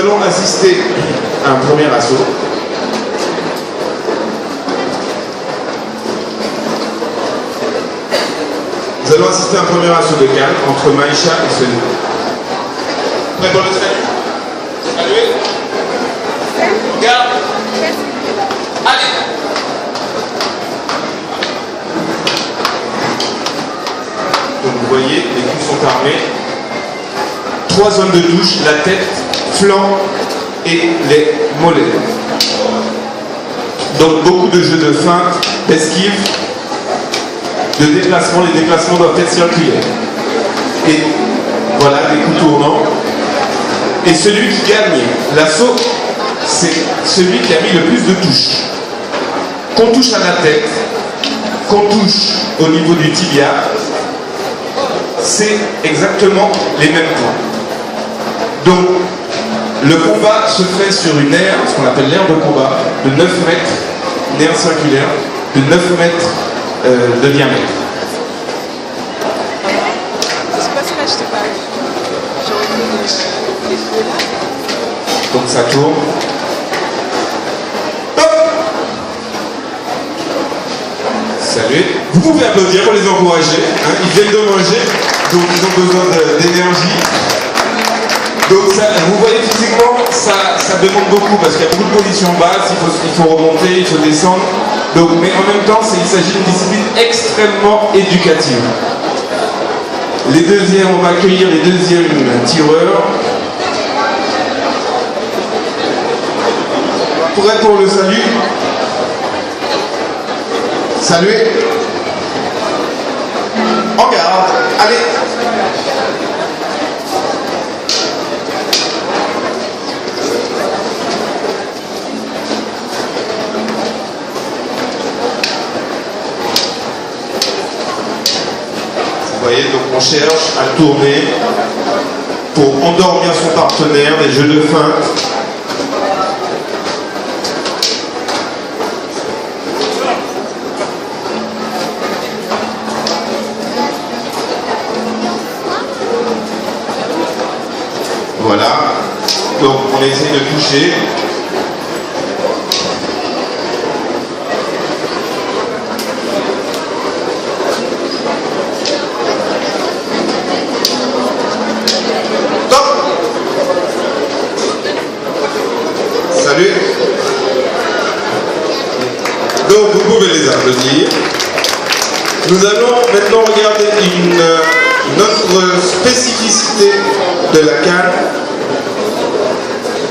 allons assister à un premier assaut. Nous allons assister à un premier assaut de canne entre Maïcha et Sony. Prêt pour le salut? Saluez. Garde. Allez. Donc vous voyez, les coups sont armés. 3 zones de touche, la tête, flanc et les mollets. Donc beaucoup de jeux de feinte, d'esquive, de déplacement. Les déplacements doivent être circulaires. Et voilà, des coups tournants. Et celui qui gagne l'assaut, c'est celui qui a mis le plus de touches. Qu'on touche à la tête, qu'on touche au niveau du tibia, c'est exactement les mêmes points. Donc, le combat se fait sur une aire, ce qu'on appelle l'aire de combat, de 9 mètres, une aire circulaire, de 9 mètres de diamètre. Donc ça tourne. Hop. Salut. Vous pouvez applaudir pour les encourager. Hein, ils viennent de manger, donc ils ont besoin d'énergie. Donc ça, vous voyez physiquement, ça demande beaucoup parce qu'il y a beaucoup de positions basses, il faut remonter, il faut descendre. Donc, mais en même temps, il s'agit d'une discipline extrêmement éducative. Les deuxièmes, on va accueillir les deuxièmes tireurs. Prêt pour le salut? Saluez. En garde. Allez. Vous voyez, donc on cherche à tourner pour endormir son partenaire, des jeux de feinte. Voilà, donc on essaie de toucher. Top. Salut. Donc vous pouvez les applaudir. Nous allons maintenant regarder une autre spécificité de la canne.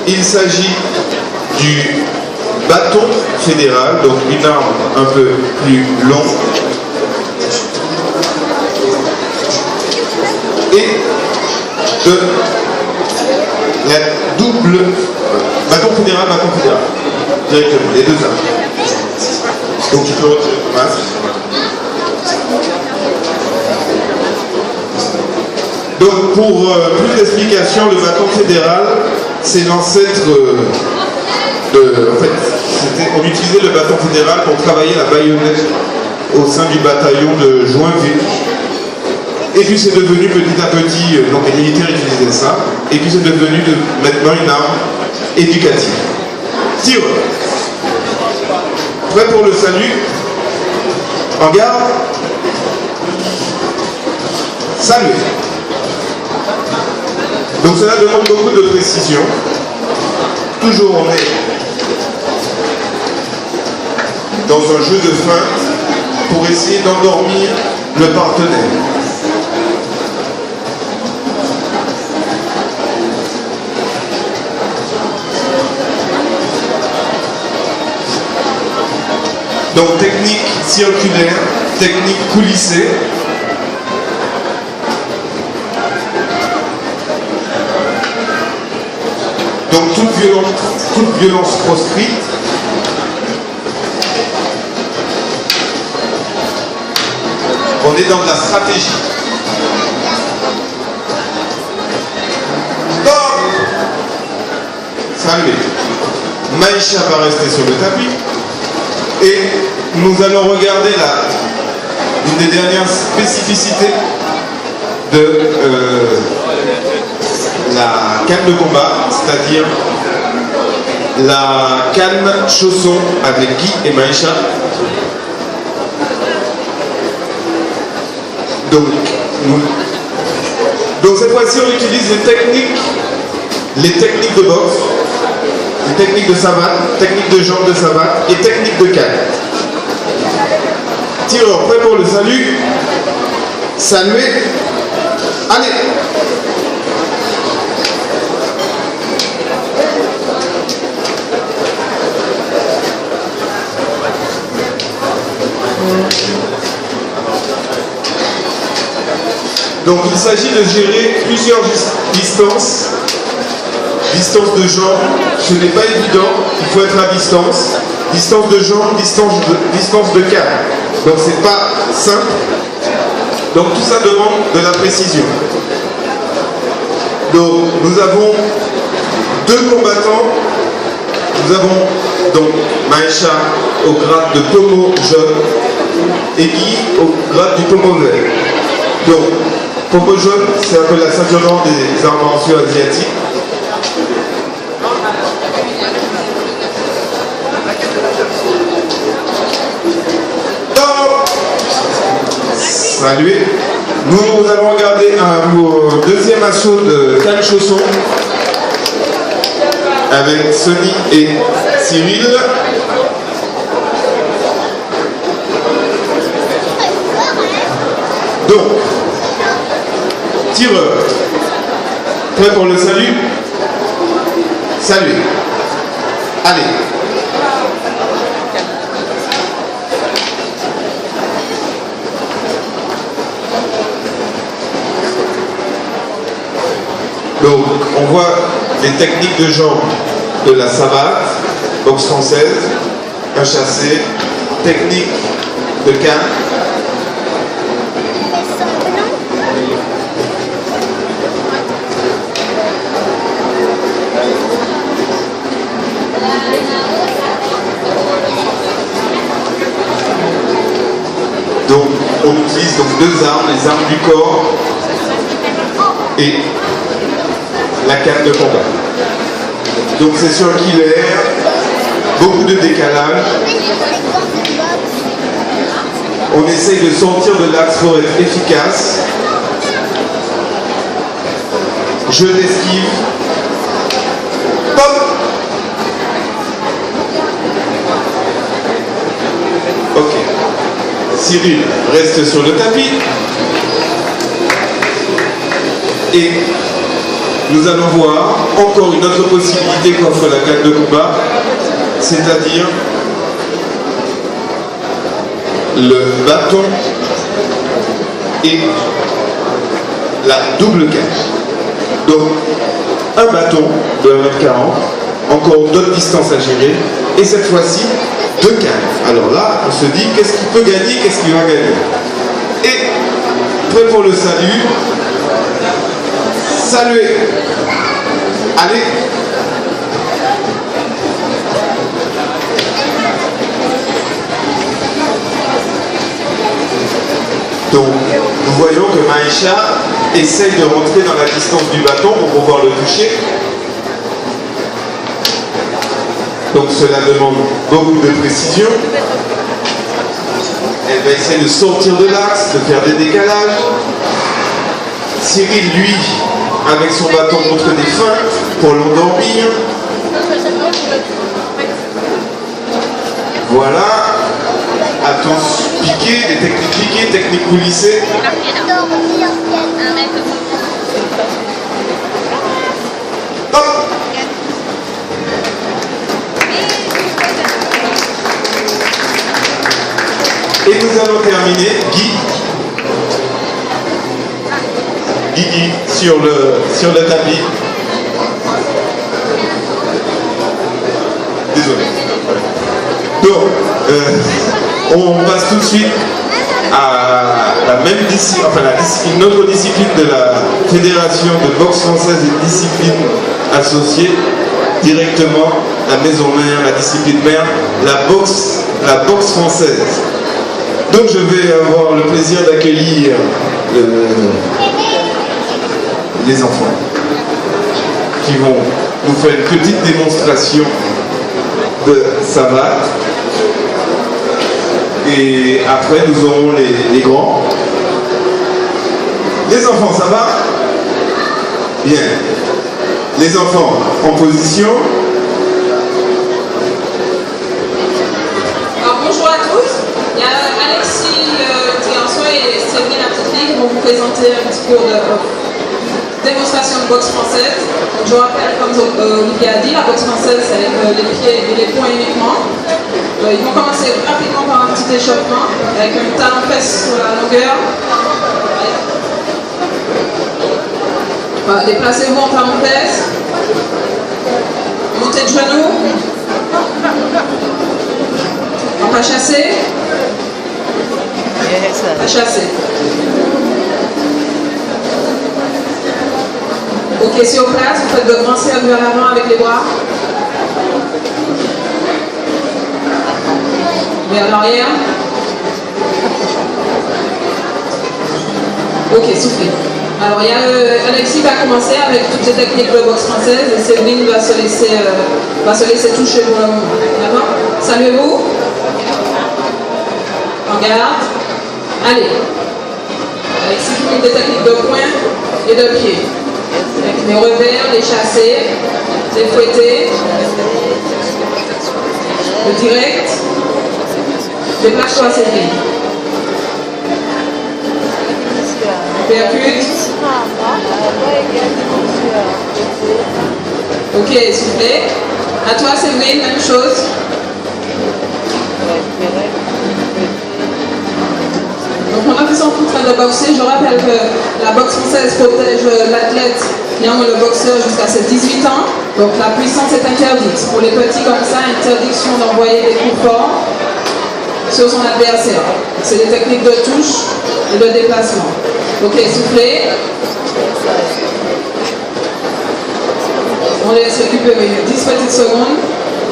Il s'agit du bâton fédéral, donc une arme un peu plus longue. Et de la double bâton fédéral. Directement, les deux armes. Donc tu peux retirer ton masque. Donc pour plus d'explications, le bâton fédéral, c'est l'ancêtre en fait, on utilisait le bâton fédéral pour travailler la baïonnette au sein du bataillon de Joinville. Et puis c'est devenu petit à petit, donc les militaires utilisaient ça, et puis c'est devenu maintenant une arme éducative. Tire. Prêt pour le salut? En garde. Salut. Donc cela demande beaucoup de précision. Toujours on est dans un jeu de feinte pour essayer d'endormir le partenaire. Donc technique circulaire, technique coulissée. Donc toute violence proscrite. On est dans de la stratégie. Stop. Salut. Maïcha va rester sur le tapis. Et nous allons regarder une des dernières spécificités de la la canne de combat, c'est-à-dire la canne chausson avec Guy et Maïcha. Donc cette fois-ci, on utilise les techniques de boxe, les techniques de savate, techniques de jambes de savate et techniques de canne. Tireur, prêt pour le salut. Saluer. Allez. Donc il s'agit de gérer plusieurs distances. Distance de jambes, ce n'est pas évident, il faut être à distance. Distance de jambes, distance de canne. Donc c'est pas simple. Donc tout ça demande de la précision. Donc nous avons deux combattants. Nous avons donc Maïcha au grade de pommeau jaune et Guy au grade du pommeau vert. Donc pommeau jaune, c'est un peu la ceinture noire des arts martiaux asiatiques. Salut. Nous allons regarder un deuxième assaut de canne chausson avec Sonny et Cyril. Donc, tireur, prêt pour le salut? Salut. Allez. Donc, on voit les techniques de jambes de la savate, boxe française, un chassé, technique de canne. Donc, on utilise donc deux armes, les armes du corps et la canne de combat. Donc c'est circulaire, beaucoup de décalage. On essaye de sortir de l'axe pour être efficace. Jeu d'esquive. Pop. Ok. Cyril reste sur le tapis. Et nous allons voir encore une autre possibilité qu'offre la canne de combat, c'est-à-dire le bâton et la double canne. Donc, un bâton de 1m40, encore d'autres distances à gérer, et cette fois-ci, deux cannes. Alors là, on se dit, qu'est-ce qui peut gagner, qu'est-ce qui va gagner? Et, prêt pour le salut. Saluer. Allez. Donc, nous voyons que Maïcha essaye de rentrer dans la distance du bâton pour pouvoir le toucher. Donc, cela demande beaucoup de précision. Elle va essayer de sortir de l'axe, de faire des décalages. Cyril, lui, avec son bâton, montre des feintes pour l'endormir. Voilà. Attention, piqué, des techniques piquées, techniques coulissées. Hop. Et nous allons terminer, Guy sur le tapis. Désolé. Donc, on passe tout de suite à la même discipline, enfin une autre discipline de la Fédération de boxe française et discipline associée, directement la maison mère, la discipline mère, la boxe française. Donc je vais avoir le plaisir d'accueillir les enfants. qui vont nous faire une petite démonstration de savate. Et après, nous aurons les grands. Les enfants, ça va? Bien. Les enfants, en position. Alors, bonjour à tous. Il y a Alexis Théançon et Séverine, la petite fille, qui vont vous présenter un petit cours de démonstration de boxe française. Donc, je rappelle, comme Olivier a dit, la boxe française, c'est avec les pieds et les poings uniquement. Ils vont commencer rapidement par un petit échauffement, avec un talon-fesse sur la longueur. Voilà, déplacez-vous en talon-fesse. Montez de genoux. En pas chassé. Pas chassé. Ok, sur place, vous faites de grands cercles vers l'avant avec les bras. Vers l'arrière. Ok, soufflez. Alors, il y a Alexis va commencer avec toutes les techniques de boxe française et Séverine va se laisser toucher pour le moment. D'accord? Saluez-vous. En garde. Allez. Alexis qui fait des techniques de poing et de pied. Avec les revers, les chassés, les fouettés, le direct. Déplace-toi, Séverine. Percute. Ok, soufflez. À toi, Séverine, même chose. Donc pendant qu'ils sont en train de boxer, je rappelle que la boxe française protège l'athlète ou le boxeur jusqu'à ses 18 ans. Donc la puissance est interdite. Pour les petits comme ça, interdiction d'envoyer des coups forts sur son adversaire. C'est des techniques de touche et de déplacement. Ok, soufflez. On les laisse récupérer 10 petites secondes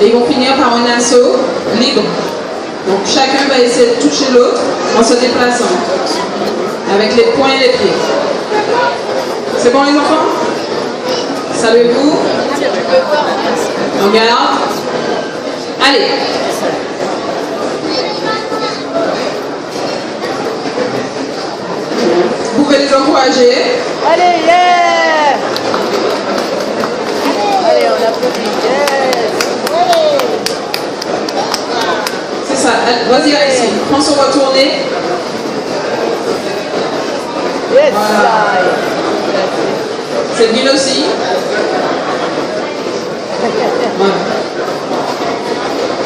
et ils vont finir par un assaut libre. Donc chacun va essayer de toucher l'autre en se déplaçant avec les poings et les pieds. C'est bon les enfants? Saluez-vous. On garde. Allez. Vous pouvez les encourager. Allez, yeah! Allez, on applaudit. Yes! C'est ça. Vas-y Alexis, prends son retourné. Yes! Voilà. C'est bien aussi. Voilà.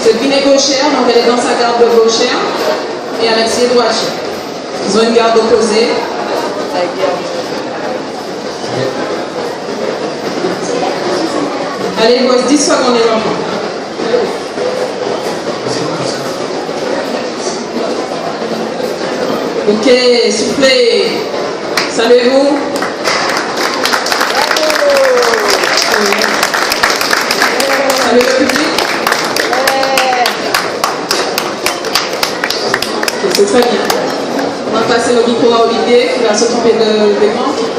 C'est Binet gauchère, donc elle est dans sa garde de gauchère. Et Alexis est droitier. Ils ont une garde opposée. Allez, il vous reste 10 secondes les enfants. Ok, soufflez. Saluez-vous. Salut le public. C'est très bien. On va passer le micro à Olivier qui va s'occuper des ventes.